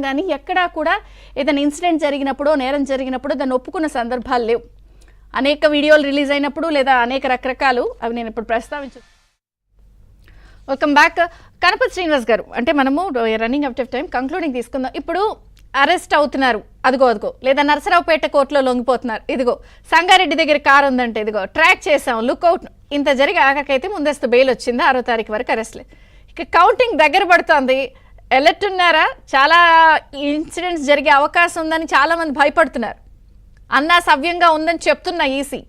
కానీ ఎక్కడా కూడా ఏదైనా ఇన్సిడెంట్ జరిగినప్పుడు నేరం జరిగినప్పుడు దాన్ని ఒప్పుకున్న సందర్భాలు లేవు. అనేక వీడియోలు రిలీజ్ అయినప్పుడు లేదా అనేక రకరకాలు అవి నేను ఇప్పుడు ప్రస్తావించు. Welcome back. కనపతి శ్రీనివాస్ గారు, అంటే మనము running out of time, concluding తీసుకుందాం. ఇప్పుడు అరెస్ట్ అవుతున్నారు, అదిగో లేదా నరసరావుపేట కోర్టులో లొంగిపోతున్నారు, ఇదిగో సంగారెడ్డి దగ్గర కారు ఉందంటే ఇదిగో ట్రాక్ చేసాం, లుక్అవుట్, ఇంత జరిగి ఆఖరికైతే ముందస్తు బెయిల్ వచ్చింది, 6వ తారీఖు వరకు అరెస్ట్ లేదు. ఇక కౌంటింగ్ దగ్గర పడుతుంది, ఎలర్ట్ ఉన్నారా? చాలా ఇన్సిడెంట్స్ జరిగే అవకాశం ఉందని చాలామంది భయపడుతున్నారు. అన్నా సవ్యంగా ఉందని చెప్తున్న ఈసీ.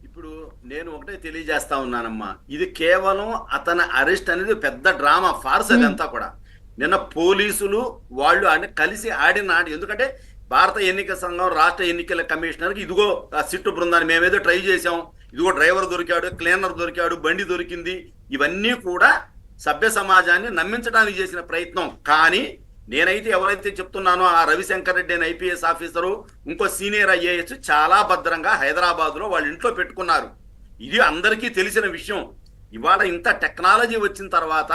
ఇప్పుడు నేను ఒకటే తెలియజేస్తా ఉన్నానమ్మా, ఇది కేవలం అతని అరెస్ట్ అనేది పెద్ద డ్రామా ఫార్స్. అదంతా కూడా నిన్న పోలీసులు వాళ్ళు కలిసి ఆడిన ఎందుకంటే భారత ఎన్నికల సంఘం, రాష్ట్ర ఎన్నికల కమిషనర్కి ఇదిగో ఆ సిట్టు బృందాన్ని మేమేదో ట్రై చేసాం, ఇదిగో డ్రైవర్ దొరికాడు, క్లీనర్ దొరికాడు, బండి దొరికింది, ఇవన్నీ కూడా సభ్య సమాజాన్ని నమ్మించడానికి చేసిన ప్రయత్నం. కానీ నేనైతే ఎవరైతే చెప్తున్నానో ఆ రవిశంకర్ రెడ్డి అని ఐపీఎస్ ఆఫీసరు, ఇంకో సీనియర్ ఐఏఎస్ చాలా భద్రంగా హైదరాబాద్లో వాళ్ళ ఇంట్లో పెట్టుకున్నారు. ఇది అందరికీ తెలిసిన విషయం. ఇవాళ ఇంత టెక్నాలజీ వచ్చిన తర్వాత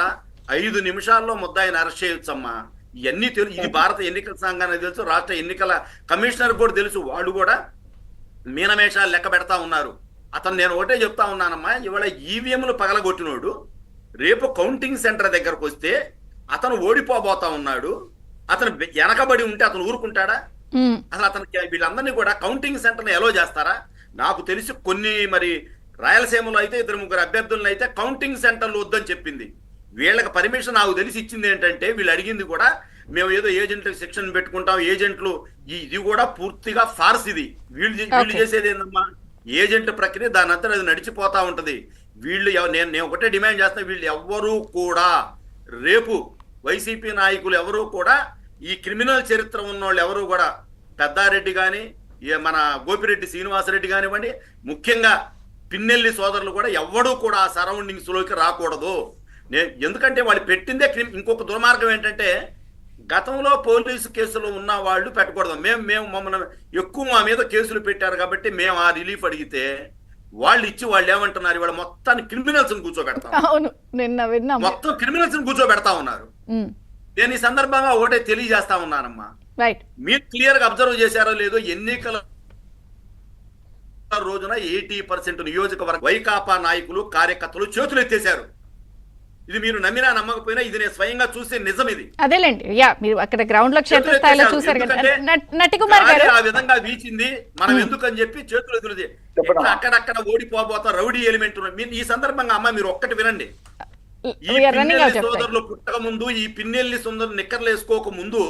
5 నిమిషాల్లో ముద్దాయిని అరెస్ట్ చేయొచ్చమ్మా. ఇవన్నీ తెలుసు. ఇది భారత ఎన్నికల సంఘానికి తెలుసు, రాష్ట్ర ఎన్నికల కమిషనర్ కూడా తెలుసు. వాళ్ళు కూడా మీనమేషాలు లెక్క పెడతా ఉన్నారు. అతను నేను ఒకటే చెప్తా ఉన్నానమ్మా, ఇవాళ ఈవీఎంలు పగలగొట్టినోడు రేపు కౌంటింగ్ సెంటర్ దగ్గరకు వస్తే అతను ఓడిపోబోతా ఉన్నాడు. అతను వెనకబడి ఉంటే అతను ఊరుకుంటాడా? అసలు అతనికి వీళ్ళందరినీ కూడా కౌంటింగ్ సెంటర్ని ఎలో చేస్తారా? నాకు తెలిసి కొన్ని మరి రాయలసీమలో అయితే 2-3 అభ్యర్థులను అయితే కౌంటింగ్ సెంటర్లు వద్దని చెప్పింది. వీళ్ళకి పర్మిషన్ నాకు తెలిసి ఇచ్చింది ఏంటంటే, వీళ్ళు అడిగింది కూడా మేము ఏదో ఏజెంట్లకు శిక్షణ పెట్టుకుంటాం, ఏజెంట్లు ఇది కూడా పూర్తిగా ఫార్స్. ఇది వీళ్ళు చేసేది ఏందమ్మా, ఏజెంట్ ప్రక్రియ, దాని అంతా అది నడిచిపోతా ఉంటది. వీళ్ళు నేను ఒకటే డిమాండ్ చేస్తున్నా, వీళ్ళు ఎవ్వరూ కూడా రేపు వైసీపీ నాయకులు ఎవరూ కూడా ఈ క్రిమినల్ చరిత్ర ఉన్నోళ్ళు ఎవరు కూడా, పెద్దారెడ్డి కానీ మన గోపిరెడ్డి శ్రీనివాసరెడ్డి కానివ్వండి, ముఖ్యంగా పిన్నెల్లి సోదరులు కూడా ఎవ్వడూ కూడా ఆ సరౌండింగ్స్ లోకి రాకూడదు. ఎందుకంటే వాళ్ళు పెట్టిందే ఇంకొక దుర్మార్గం ఏంటంటే, గతంలో పోలీసు కేసులు ఉన్న వాళ్ళు పెట్టకూడదు. మేము మమ్మల్ని ఎక్కువ మా మీద కేసులు పెట్టారు కాబట్టి మేము ఆ రిలీఫ్ అడిగితే వాళ్ళు ఇచ్చి వాళ్ళు ఏమంటున్నారు, ఇవాళ మొత్తాన్ని క్రిమినల్స్ కూర్చోబెడతాం, మొత్తం క్రిమినల్స్ కూర్చోబెడతా ఉన్నారు. నేను ఈ సందర్భంగా ఒకటే తెలియజేస్తా ఉన్నానమ్మా, మీరు క్లియర్ గా అబ్జర్వ్ చేశారో లేదో, ఎన్నికల రోజున 80% నియోజకవర్గ వైకాపా నాయకులు కార్యకర్తలు చేతులు ఎత్తేశారు. ఇది మీరు నమ్మినా నమ్మకపోయినా ఇది నేను స్వయంగా చూసే నిజం. ఇది అదేలేండి, మీరు అక్కడ గ్రౌండ్ లో క్షేత్రస్థాయిలో చూశారు కదా. నటికుమార్ గారు ఆ విధంగా వీచింది, మనం ఎందుకని చెప్పి చేతులు ఎదురుది అక్కడక్కడ ఓడిపోబోతా రౌడీ ఎలిమెంట్. ఈ సందర్భంగా అమ్మ మీరు ఒక్కటి వినండి, ఈ పిన్నెల్లి సోదరులు పుట్టక ముందు, ఈ పిన్నెల్లి సోదరులు నిక్కర్లు వేసుకోక ముందు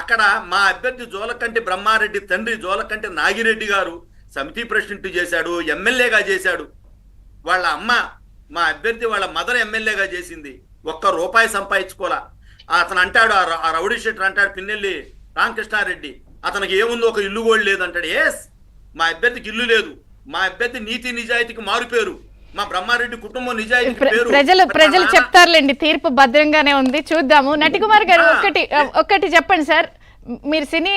అక్కడ మా అభ్యర్థి జోలకంటి బ్రహ్మారెడ్డి తండ్రి జోలకంటి నాగిరెడ్డి గారు సమితి ప్రెసిడెంట్ చేశాడు, ఎమ్మెల్యేగా చేశాడు. వాళ్ళ అమ్మ మా అభ్యర్థి వాళ్ళ మదర్ ఎమ్మెల్యేగా చేసింది, ₹1 సంపాదించుకోవాలా. అతను అంటాడు, ఆ రౌడీ షెట్టర్ అంటాడు పిన్నెల్లి రామకృష్ణారెడ్డి, అతనికి ఏముందో ఒక ఇల్లు కూడా లేదు అంటాడు. ఎస్, మా అభ్యర్థికి ఇల్లు లేదు, మా అభ్యర్థి నీతి నిజాయితీకి మారుపేరు, మా బ్రహ్మారెడ్డి కుటుంబం నిజాయితీ పేరు. ప్రజలు చెప్తారులేండి, తీర్పు భద్రంగానే ఉంది, చూద్దాము. నటికుమార్ గారు ఒక్కటి చెప్పండి సార్, మీరు సినీ